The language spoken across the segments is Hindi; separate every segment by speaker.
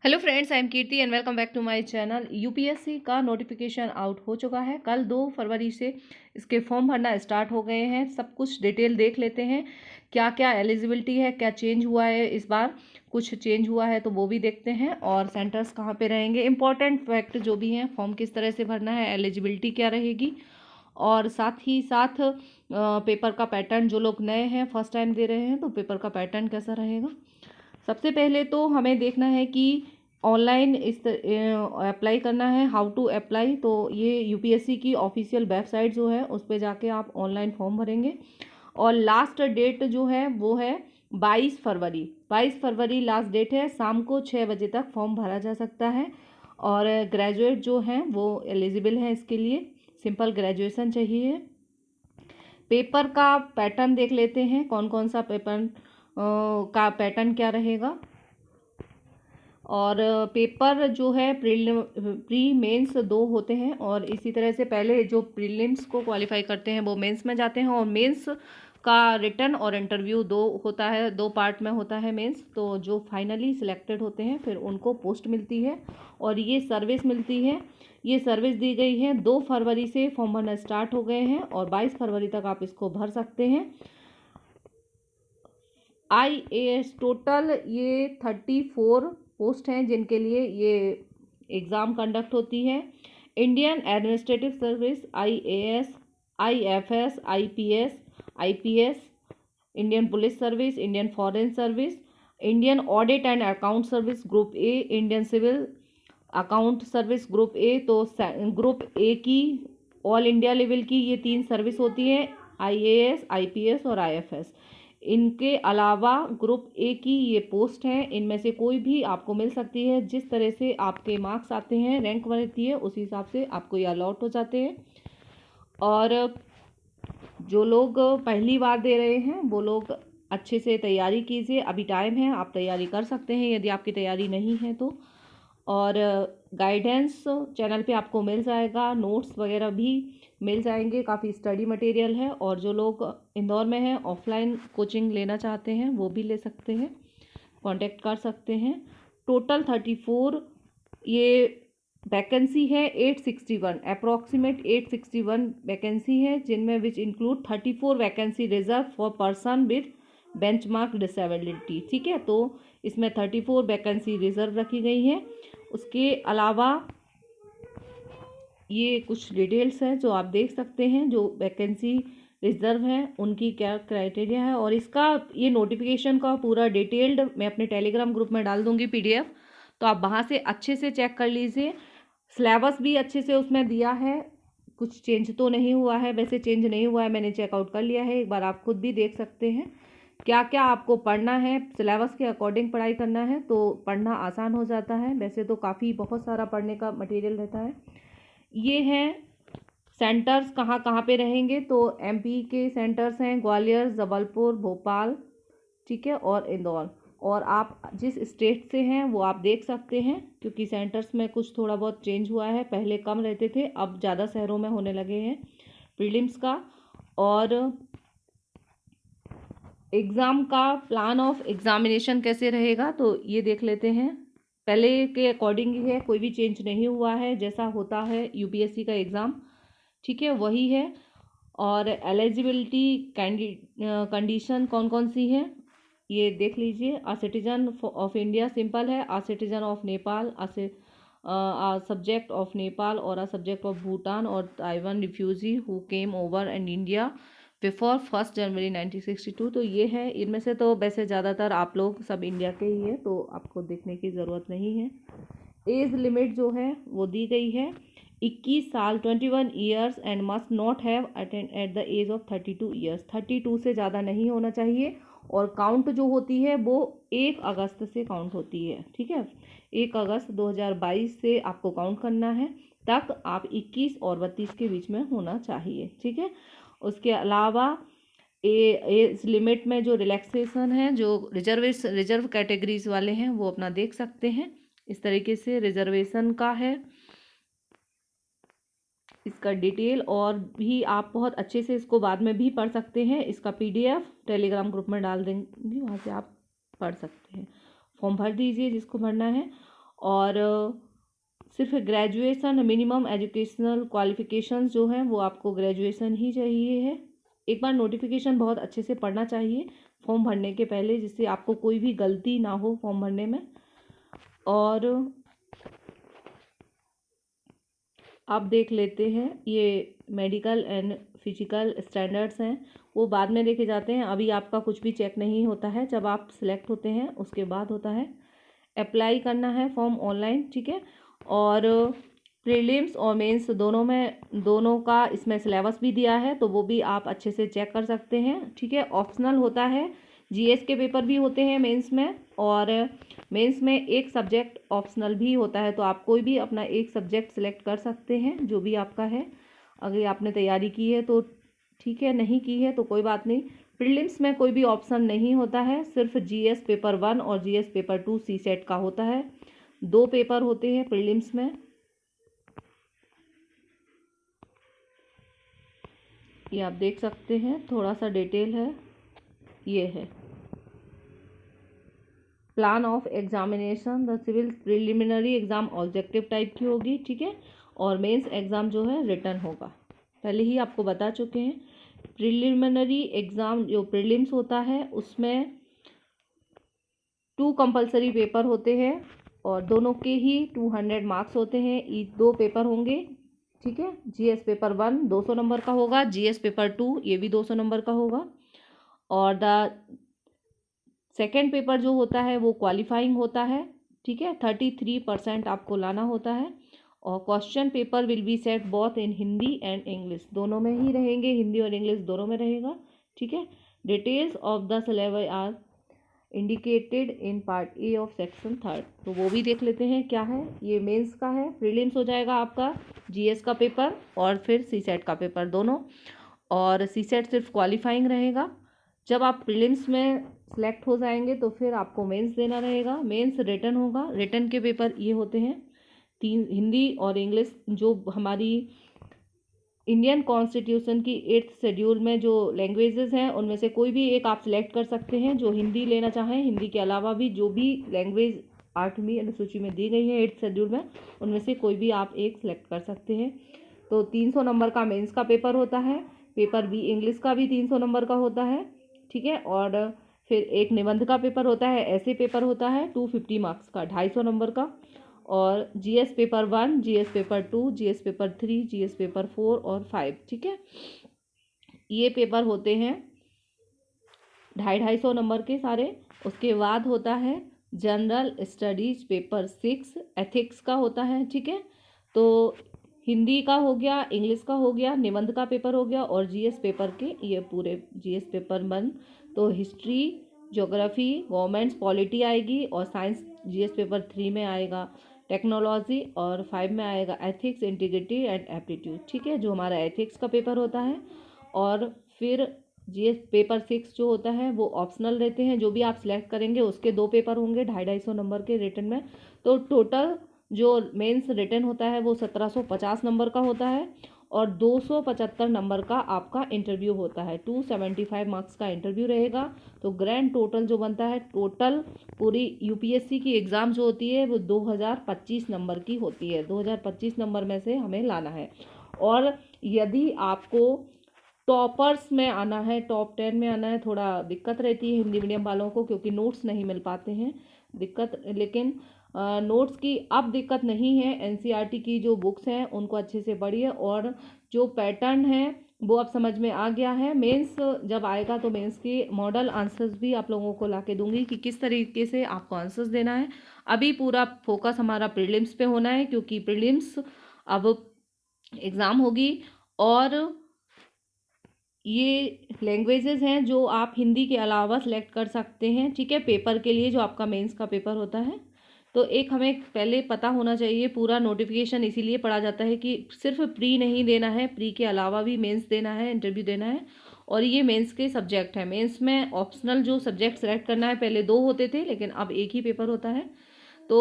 Speaker 1: Hello friends, I am Kirti and welcome back to my channel. UPSC का नोटिफिकेशन आउट हो चुका है। कल 2 फरवरी से इसके फॉर्म भरना स्टार्ट हो गए हैं। सब कुछ डिटेल देख लेते हैं, क्या क्या एलिजिबिलिटी है, क्या चेंज हुआ है, इस बार कुछ चेंज हुआ है तो वो भी देखते हैं, और सेंटर्स कहाँ पे रहेंगे, इंपॉर्टेंट फैक्ट जो भी हैं, फॉर्म किस तरह से भरना है, एलिजिबिलिटी क्या रहेगी, और साथ ही साथ पेपर का पैटर्न, जो लोग नए हैं फर्स्ट टाइम दे रहे हैं तो पेपर का पैटर्न कैसा रहेगा। सबसे पहले तो हमें देखना है कि ऑनलाइन इस अप्लाई करना है, हाउ टू अप्लाई। तो ये यूपीएससी की ऑफिशियल वेबसाइट जो है उस पर जाके आप ऑनलाइन फॉर्म भरेंगे, और लास्ट डेट जो है वो है 22 फरवरी। 22 फरवरी लास्ट डेट है। शाम को 6 बजे तक फॉर्म भरा जा सकता है, और ग्रेजुएट जो हैं वो एलिजिबल हैं इसके लिए। सिंपल ग्रेजुएशन चाहिए। पेपर का पैटर्न देख लेते हैं, कौन कौन सा पेपर का पैटर्न क्या रहेगा। और पेपर जो है प्री मेंस 2 होते हैं, और इसी तरह से पहले जो प्रीलिम्स को क्वालिफाई करते हैं वो मेंस में जाते हैं, और मेंस का रिटर्न और इंटरव्यू 2 होता है, 2 पार्ट में होता है मेंस। तो जो फाइनली सिलेक्टेड होते हैं फिर उनको पोस्ट मिलती है और ये सर्विस मिलती है। ये सर्विस दी गई है। 2 फरवरी से फॉर्म भरना स्टार्ट हो गए हैं और 22 फरवरी तक आप इसको भर सकते हैं। IAS टोटल ये 34 पोस्ट हैं जिनके लिए ये एग्ज़ाम कंडक्ट होती है। Indian administrative service, IAS, IFS, IPS, IPS, Indian police service, Indian foreign service, Indian audit and account service group A, Indian civil account service group A. तो ग्रुप ए की ऑल इंडिया लेवल की ये 3 सर्विस होती है, IAS, IPS और IFS। इनके अलावा ग्रुप ए की ये पोस्ट हैं, इनमें से कोई भी आपको मिल सकती है। जिस तरह से आपके मार्क्स आते हैं, रैंक बनती है, उस हिसाब से आपको ये अलॉट हो जाते हैं। और जो लोग पहली बार दे रहे हैं वो लोग अच्छे से तैयारी कीजिए, अभी टाइम है, आप तैयारी कर सकते हैं यदि आपकी तैयारी नहीं है तो। और गाइडेंस चैनल पे आपको मिल जाएगा, नोट्स वगैरह भी मिल जाएंगे, काफ़ी स्टडी मटेरियल है। और जो लोग इंदौर में हैं, ऑफलाइन कोचिंग लेना चाहते हैं वो भी ले सकते हैं, कांटेक्ट कर सकते हैं। टोटल 34 ये वैकेंसी है, 861 अप्रॉक्सीमेट 861 वैकेंसी है, जिनमें which include 34 vacancy reserve for person with benchmark disability. ठीक है, तो इसमें 34 वैकेंसी रिजर्व रखी गई हैं। उसके अलावा ये कुछ डिटेल्स हैं जो आप देख सकते हैं, जो वैकेंसी रिजर्व है उनकी क्या क्राइटेरिया है। और इसका ये नोटिफिकेशन का पूरा डिटेल्ड मैं अपने टेलीग्राम ग्रुप में डाल दूंगी PDF, तो आप वहाँ से अच्छे से चेक कर लीजिए। सिलेबस भी अच्छे से उसमें दिया है, कुछ चेंज तो नहीं हुआ है, वैसे चेंज नहीं हुआ है, मैंने चेकआउट कर लिया है, एक बार आप खुद भी देख सकते हैं क्या क्या आपको पढ़ना है। सिलेबस के अकॉर्डिंग पढ़ाई करना है तो पढ़ना आसान हो जाता है, वैसे तो काफ़ी बहुत सारा पढ़ने का मटेरियल रहता है। ये हैं सेंटर्स कहाँ कहाँ पे रहेंगे, तो MP के सेंटर्स हैं ग्वालियर, जबलपुर, भोपाल, ठीक है, और इंदौर। और आप जिस स्टेट से हैं वो आप देख सकते हैं, क्योंकि सेंटर्स में कुछ थोड़ा बहुत चेंज हुआ है, पहले कम रहते थे, अब ज़्यादा शहरों में होने लगे हैं प्रीलिम्स का। और एग्ज़ाम का प्लान ऑफ एग्जामिनेशन कैसे रहेगा तो ये देख लेते हैं। पहले के अकॉर्डिंग ही है, कोई भी चेंज नहीं हुआ है, जैसा होता है UPSC का एग्ज़ाम, ठीक है, वही है। और एलिजिबिलिटी कंडीशन कौन कौन सी है ये देख लीजिए। A citizen of India simple है, a citizen of Nepal, a subject of Nepal, और अ सब्जेक्ट ऑफ भूटान और Taiwan refugee who came over and India before 1 January 1962। तो ये है, इनमें से तो वैसे ज़्यादातर आप लोग सब इंडिया के ही है, तो आपको देखने की ज़रूरत नहीं है। एज लिमिट जो है वो दी गई है 21 साल, 21 years, and must not have attend at the age of 32 years. 32 से ज़्यादा नहीं होना चाहिए। और काउंट जो होती है वो 1 अगस्त से काउंट होती है, ठीक है, 1 अगस्त 2022 से आपको काउंट करना है, तक आप 21 और 32 के बीच में होना चाहिए, ठीक है। उसके अलावा एज लिमिट में जो रिलैक्सेशन है, जो रिजर्व कैटेगरीज वाले हैं वो अपना देख सकते हैं। इस तरीके से रिजर्वेशन का है इसका डिटेल, और भी आप बहुत अच्छे से इसको बाद में भी पढ़ सकते हैं। इसका PDF टेलीग्राम ग्रुप में डाल देंगे, वहाँ से आप पढ़ सकते हैं। फॉर्म भर दीजिए जिसको भरना है। और सिर्फ ग्रेजुएशन, मिनिमम एजुकेशनल क्वालिफिकेशंस जो हैं वो आपको ग्रेजुएशन ही चाहिए है। एक बार नोटिफिकेशन बहुत अच्छे से पढ़ना चाहिए फॉर्म भरने के पहले, जिससे आपको कोई भी गलती ना हो फॉर्म भरने में। और आप देख लेते हैं, ये मेडिकल एंड फिजिकल स्टैंडर्ड्स हैं, वो बाद में देखे जाते हैं। अभी आपका कुछ भी चेक नहीं होता है, जब आप सिलेक्ट होते हैं उसके बाद होता है। अप्लाई करना है फॉर्म ऑनलाइन, ठीक है। और प्रीलिम्स और मेंस दोनों का इसमें सिलेबस भी दिया है, तो वो भी आप अच्छे से चेक कर सकते हैं, ठीक है। ऑप्शनल होता है, जीएस के पेपर भी होते हैं मेंस में, और मेंस में एक सब्जेक्ट ऑप्शनल भी होता है, तो आप कोई भी अपना एक सब्जेक्ट सिलेक्ट कर सकते हैं जो भी आपका है। अगर आपने तैयारी की है तो ठीक है, नहीं की है तो कोई बात नहीं। प्रीलिम्स में कोई भी ऑप्शन नहीं होता है, सिर्फ जीएस पेपर 1 और जीएस पेपर 2 सीसेट का होता है। 2 पेपर होते हैं प्रीलिम्स में। ये आप देख सकते हैं, थोड़ा सा डिटेल है, ये है plan of examination. The civil preliminary exam objective type की होगी, ठीक है। और मेंस एग्जाम जो है रिटन होगा, पहले ही आपको बता चुके हैं। प्रिलिमिनरी एग्जाम जो प्रीलिम्स होता है उसमें 2 कंपलसरी पेपर होते हैं, और दोनों के ही 200 मार्क्स होते हैं। 2 पेपर होंगे, ठीक है। जीएस पेपर 1 200 नंबर का होगा, जीएस पेपर 2 ये भी 200 नंबर का होगा। और द सेकेंड पेपर जो होता है वो क्वालिफाइंग होता है, ठीक है। 33% आपको लाना होता है। और question paper will be set both in Hindi and English, दोनों में ही रहेंगे, हिंदी और इंग्लिश दोनों में रहेगा, ठीक है। Details of the syllabus are indicated in part A of section 3, तो वो भी देख लेते हैं क्या है। ये मेंस का है, प्रीलिम्स हो जाएगा आपका जीएस का पेपर और फिर सीसेट का पेपर दोनों। और सीसेट सिर्फ क्वालिफाइंग रहेगा। जब आप प्रीलिम्स में सेलेक्ट हो जाएंगे तो फिर आपको मेंस देना रहेगा। मेंस रिटन होगा। रिटन के पेपर ये होते हैं 3, हिंदी और इंग्लिश। जो हमारी इंडियन कॉन्स्टिट्यूशन की 8th शेड्यूल में जो लैंग्वेजेस हैं उनमें से कोई भी एक आप सिलेक्ट कर सकते हैं। जो हिंदी लेना चाहें, हिंदी के अलावा भी जो भी लैंग्वेज 8वीं अनुसूची में दी गई है 8th शेड्यूल में, उनमें से कोई भी आप एक सिलेक्ट कर सकते हैं। तो 300 नंबर का मेंस का पेपर होता है। पेपर बी इंग्लिश का भी 300 नंबर का होता है, ठीक है। और फिर एक निबंध का पेपर होता है, ऐसे पेपर होता है 250 मार्क्स का, 250 नंबर का। और GS paper 1, GS paper 2, GS paper 3, GS paper 4 और 5, ठीक है। ये पेपर होते हैं 250 नंबर के सारे। उसके बाद होता है जनरल स्टडीज पेपर 6, एथिक्स का होता है, ठीक है। तो हिंदी का हो गया, इंग्लिश का हो गया, निबंध का पेपर हो गया, और जीएस पेपर के ये पूरे जीएस पेपर 1। तो हिस्ट्री, ज्योग्राफी, गवर्नमेंट्स, पॉलिटी आएगी, और साइंस जीएस पेपर 3 में आएगा। टेक्नोलॉजी और 5 में आएगा एथिक्स, इंटीग्रिटी एंड एप्टीट्यूड, ठीक है, जो हमारा एथिक्स का पेपर होता है। और फिर जीएस पेपर 6 जो होता है वो ऑप्शनल रहते हैं, जो भी आप सिलेक्ट करेंगे उसके 2 पेपर होंगे 250 नंबर के रिटन में। तो टोटल जो मेंस रिटन होता है वो 1750 नंबर का होता है, और 275 नंबर का आपका इंटरव्यू होता है। 275 मार्क्स का इंटरव्यू रहेगा। तो ग्रैंड टोटल जो बनता है, टोटल पूरी यूपीएससी की एग्ज़ाम जो होती है वो 2025 नंबर की होती है। 2025 नंबर में से हमें लाना है। और यदि आपको टॉपर्स में आना है, टॉप 10 में आना है, थोड़ा दिक्कत रहती है हिंदी मीडियम वालों को, क्योंकि नोट्स नहीं मिल पाते हैं, दिक्कत। लेकिन नोट्स की अब दिक्कत नहीं है। एनसीईआरटी की जो बुक्स हैं उनको अच्छे से पढ़िए, और जो पैटर्न है वो अब समझ में आ गया है। मेंस जब आएगा तो मेंस के मॉडल आंसर्स भी आप लोगों को ला के दूंगी कि किस तरीके से आपको आंसर्स देना है। अभी पूरा फोकस हमारा प्रीलिम्स पे होना है, क्योंकि प्रीलिम्स अब एग्ज़ाम होगी। और ये लैंग्वेजेस हैं जो आप हिंदी के अलावा सेलेक्ट कर सकते हैं, ठीक है, पेपर के लिए जो आपका मेंस का पेपर होता है। तो एक हमें पहले पता होना चाहिए, पूरा नोटिफिकेशन इसीलिए पढ़ा जाता है कि सिर्फ प्री नहीं देना है, प्री के अलावा भी मेंस देना है, इंटरव्यू देना है। और ये मेंस के सब्जेक्ट है। मेंस में ऑप्शनल जो सब्जेक्ट सेलेक्ट करना है, पहले 2 होते थे लेकिन अब एक ही पेपर होता है। तो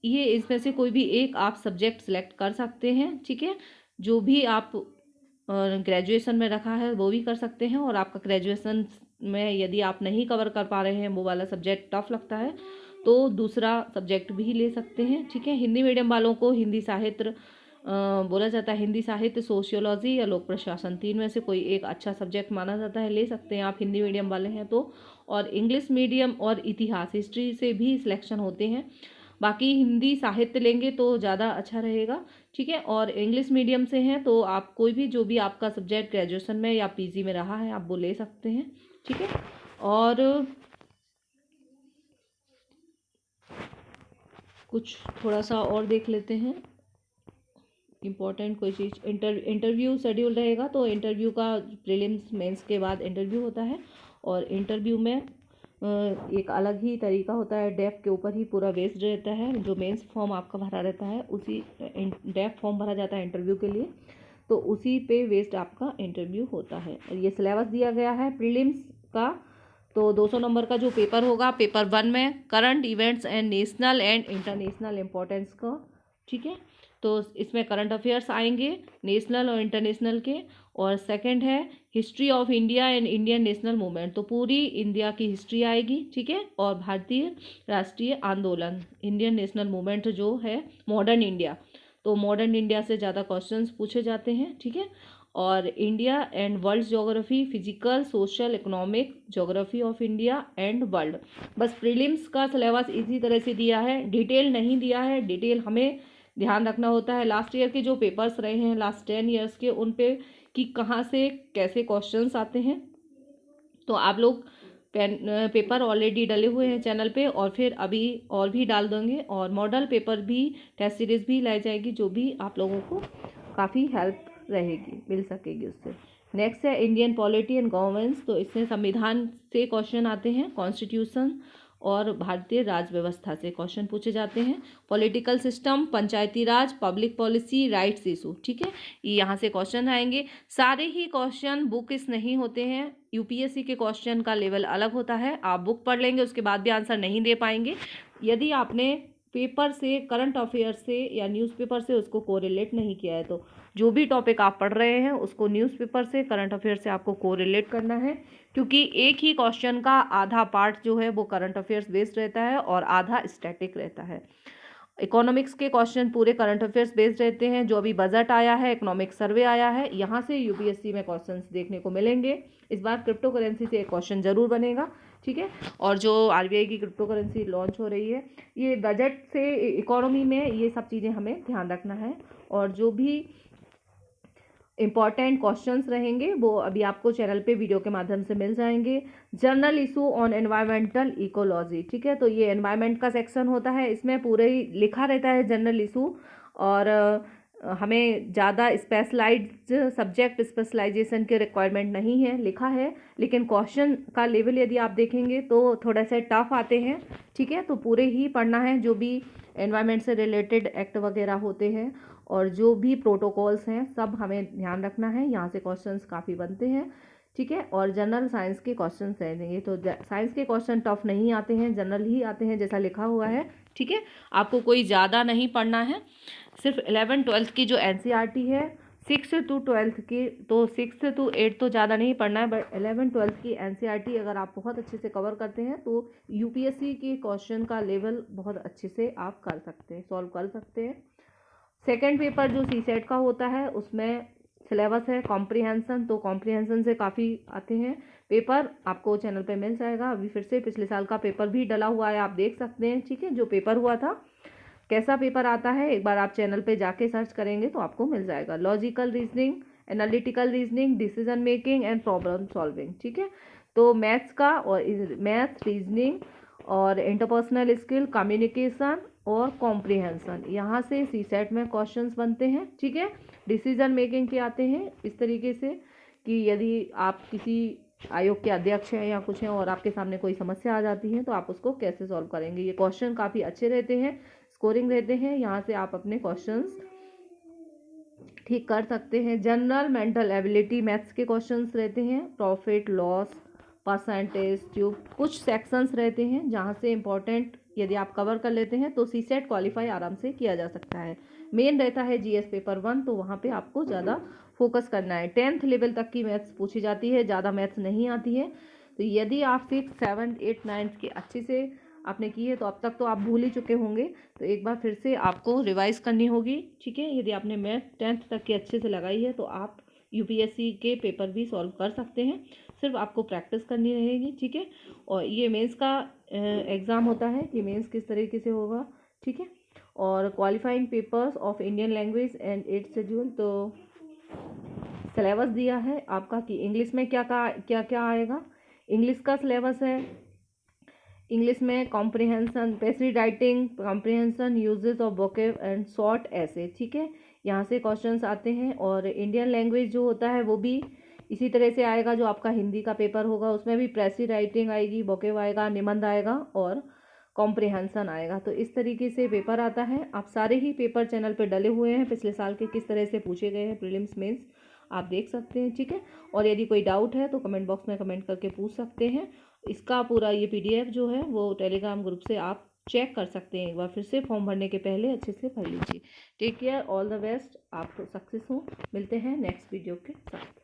Speaker 1: ये इसमें से कोई भी एक आप सब्जेक्ट सेलेक्ट कर सकते हैं, ठीक है। जो भी आप ग्रेजुएशन में रखा है वो भी कर सकते हैं। और आपका ग्रेजुएशन में यदि आप नहीं कवर कर पा रहे हैं, वो वाला सब्जेक्ट टफ लगता है, तो दूसरा सब्जेक्ट भी ले सकते हैं। ठीक है, हिंदी मीडियम वालों को हिंदी साहित्य बोला जाता है, हिंदी साहित्य, सोशियोलॉजी या लोक प्रशासन, 3 में से कोई एक अच्छा सब्जेक्ट माना जाता है, ले सकते हैं आप हिंदी मीडियम वाले हैं तो। और इंग्लिश मीडियम और इतिहास, हिस्ट्री से भी सिलेक्शन होते हैं। बाकी हिंदी साहित्य लेंगे तो ज़्यादा अच्छा रहेगा। ठीक है, और इंग्लिश मीडियम से हैं तो आप कोई भी जो भी आपका सब्जेक्ट ग्रेजुएशन में या पीजी में रहा है आप वो ले सकते हैं। ठीक है, और कुछ थोड़ा सा और देख लेते हैं इम्पोर्टेंट कोई चीज़। इंटरव्यू शेड्यूल रहेगा, तो इंटरव्यू का प्रीलिम्स मेंस के बाद इंटरव्यू होता है, और इंटरव्यू में एक अलग ही तरीका होता है, डेफ के ऊपर ही पूरा बेस्ड रहता है। जो मेंस फॉर्म आपका भरा रहता है उसी डेफ फॉर्म भरा जाता है इंटरव्यू के लिए, तो उसी पे बेस्ड आपका इंटरव्यू होता है। और ये सिलेबस दिया गया है प्रीलिम्स का। तो 200 नंबर का जो पेपर होगा, पेपर 1 में current events and national and international importance का। ठीक है, तो इसमें करंट अफेयर्स आएंगे नेशनल और इंटरनेशनल के। और सेकंड है history of India and Indian national movement, तो पूरी इंडिया की हिस्ट्री आएगी। ठीक है, और भारतीय राष्ट्रीय आंदोलन, इंडियन नेशनल मूवमेंट जो है मॉडर्न इंडिया, तो मॉडर्न इंडिया से ज़्यादा क्वेश्चंस पूछे जाते हैं। ठीक है, और India and world geography, physical, social, economic, geography of India and world. बस प्रीलिम्स का सिलेबस इसी तरह से दिया है, डिटेल नहीं दिया है। डिटेल हमें ध्यान रखना होता है, लास्ट ईयर के जो पेपर्स रहे हैं लास्ट 10 ईयर्स के, उन पे कि कहाँ से कैसे क्वेश्चंस आते हैं। तो आप लोग पेपर ऑलरेडी डले हुए हैं चैनल पे, और फिर अभी और भी डाल देंगे, और मॉडल पेपर भी, टेस्ट सीरीज भी लाई जाएगी, जो भी आप लोगों को काफ़ी हेल्प रहेगी, मिल सकेगी उससे। नेक्स्ट है इंडियन पॉलिटी एंड गवर्नेंस, तो इसमें संविधान से क्वेश्चन आते हैं, कॉन्स्टिट्यूशन और भारतीय राज व्यवस्था से क्वेश्चन पूछे जाते हैं। पॉलिटिकल सिस्टम, पंचायती राज, पब्लिक पॉलिसी, राइट्स इशू। ठीक है, ये यहाँ से क्वेश्चन आएंगे। सारे ही क्वेश्चन बुक्स नहीं होते हैं, यूपीएससी के क्वेश्चन का लेवल अलग होता है। आप बुक पढ़ लेंगे उसके बाद भी आंसर नहीं दे पाएंगे। यदि आपने पेपर से, करंट अफेयर से या न्यूज़पेपर से उसको कोरिलेट नहीं किया है, तो जो भी टॉपिक आप पढ़ रहे हैं उसको न्यूज़पेपर से, करंट अफेयर से आपको कोरिलेट करना है, क्योंकि एक ही क्वेश्चन का आधा पार्ट जो है वो करंट अफेयर्स बेस्ड रहता है और आधा स्टैटिक रहता है। इकोनॉमिक्स के क्वेश्चन पूरे करंट अफेयर्स बेस्ड रहते हैं। जो अभी बजट आया है, इकोनॉमिक सर्वे आया है, यहाँ से यूपीएससी में क्वेश्चंस देखने को मिलेंगे। इस बार क्रिप्टो करेंसी से एक क्वेश्चन जरूर बनेगा। ठीक है, और जो आरबीआई की क्रिप्टो करेंसी लॉन्च हो रही है, ये बजट से इकोनॉमी में ये सब चीज़ें हमें ध्यान रखना है। और जो भी इम्पॉर्टेंट क्वेश्चंस रहेंगे वो अभी आपको चैनल पे वीडियो के माध्यम से मिल जाएंगे। Journal issue on environmental ecology. ठीक है, तो ये एनवायरमेंट का सेक्शन होता है, इसमें पूरे ही लिखा रहता है जर्नल इशू, और हमें ज़्यादा स्पेशलाइज्ड सब्जेक्ट स्पेशलाइजेशन के रिक्वायरमेंट नहीं है, लिखा है, लेकिन क्वेश्चन का लेवल यदि आप देखेंगे तो थोड़ा सा टफ आते हैं। ठीक है, तो पूरे ही पढ़ना है, जो भी एनवायरमेंट से रिलेटेड एक्ट वगैरह होते हैं और जो भी प्रोटोकॉल्स हैं सब हमें ध्यान रखना है। यहाँ से क्वेश्चंस काफ़ी बनते हैं। ठीक है, और जनरल साइंस के क्वेश्चन रहेंगे, तो साइंस के क्वेश्चन टफ नहीं आते हैं, जनरल ही आते हैं जैसा लिखा हुआ है। ठीक है, आपको कोई ज़्यादा नहीं पढ़ना है, सिर्फ 11-12 की जो एनसीईआरटी है 6 to 12 की, तो 6 to 8 तो ज़्यादा नहीं पढ़ना है, बट 11-12 की एनसीईआरटी अगर आप बहुत अच्छे से कवर करते हैं तो यूपीएससी के क्वेश्चन का लेवल बहुत अच्छे से आप कर सकते हैं, सॉल्व कर सकते हैं। सेकेंड पेपर जो सीसेट का होता है उसमें सिलेबस है कॉम्प्रिहेंसन, तो कॉम्प्रिहेंसन से काफ़ी आते हैं पेपर, आपको चैनल पे मिल जाएगा। अभी फिर से पिछले साल का पेपर भी डला हुआ है, आप देख सकते हैं। ठीक है, जो पेपर हुआ था कैसा पेपर आता है, एक बार आप चैनल पे जाके सर्च करेंगे तो आपको मिल जाएगा। Logical reasoning, analytical reasoning, decision making and problem solving. ठीक है, तो मैथ्स का, और मैथ, रीजनिंग और इंटरपर्सनल स्किल, कम्युनिकेशन और कॉम्प्रिहेंशन, यहाँ से सीसेट में क्वेश्चंस बनते हैं। ठीक है, डिसीजन मेकिंग के आते हैं इस तरीके से कि यदि आप किसी आयोग के अध्यक्ष हैं या कुछ हैं और आपके सामने कोई समस्या आ जाती है तो आप उसको कैसे सॉल्व करेंगे। ये क्वेश्चन काफ़ी अच्छे रहते हैं, स्कोरिंग रहते हैं, यहाँ से आप अपने क्वेश्चंस ठीक कर सकते हैं। जनरल मेंटल एबिलिटी मैथ्स के क्वेश्चंस रहते हैं, प्रॉफिट लॉस, परसेंटेज, ट्यूब, कुछ सेक्शंस रहते हैं जहाँ से इम्पोर्टेंट यदि आप कवर कर लेते हैं तो सीसेट क्वालिफाई आराम से किया जा सकता है। मेन रहता है जीएस पेपर 1, तो वहाँ पे आपको ज़्यादा फोकस करना है। 10th लेवल तक की मैथ्स पूछी जाती है, ज़्यादा मैथ्स नहीं आती है। तो यदि आप 6, 7, 8, 9 के अच्छे से आपने की है तो अब तक तो आप भूल ही चुके होंगे, तो एक बार फिर से आपको रिवाइज करनी होगी, ठीक है। यदि आपने मैथ 10th तक की अच्छे से लगाई है तो आप यूपीएससी के पेपर भी सॉल्व कर सकते हैं, सिर्फ आपको प्रैक्टिस करनी रहेगी, ठीक है। और ये मेंस का एग्ज़ाम होता है कि मेंस किस तरीके से होगा, ठीक है। और qualifying papers of Indian language and it's schedule, तो सिलेबस दिया है आपका कि इंग्लिश में क्या क्या आएगा। इंग्लिश का सिलेबस है, इंग्लिश में comprehension, passive writing, comprehension, uses of vocab and short ऐसे, ठीक है। यहाँ से क्वेश्चंस आते हैं। और इंडियन लैंग्वेज जो होता है वो भी इसी तरह से आएगा जो आपका हिंदी का पेपर होगा, उसमें भी पैसिव राइटिंग आएगी, वोकेब आएगा, निबंध आएगा और कॉम्प्रिहेंशन आएगा। तो इस तरीके से पेपर आता है। आप सारे ही पेपर चैनल पे डले हुए हैं, पिछले साल के किस तरह से पूछे गए हैं प्रीलिम्स मेंस आप देख सकते हैं, ठीक है। और यदि कोई डाउट है तो कमेंट बॉक्स में कमेंट करके पूछ सकते हैं। इसका पूरा ये पीडीएफ जो है वो टेलीग्राम ग्रुप से आप चेक कर सकते हैं, एक बार फिर से फॉर्म भरने के पहले अच्छे से भर लीजिए। Take care, all the best, आप सक्सेस हो। मिलते हैं नेक्स्ट वीडियो के साथ।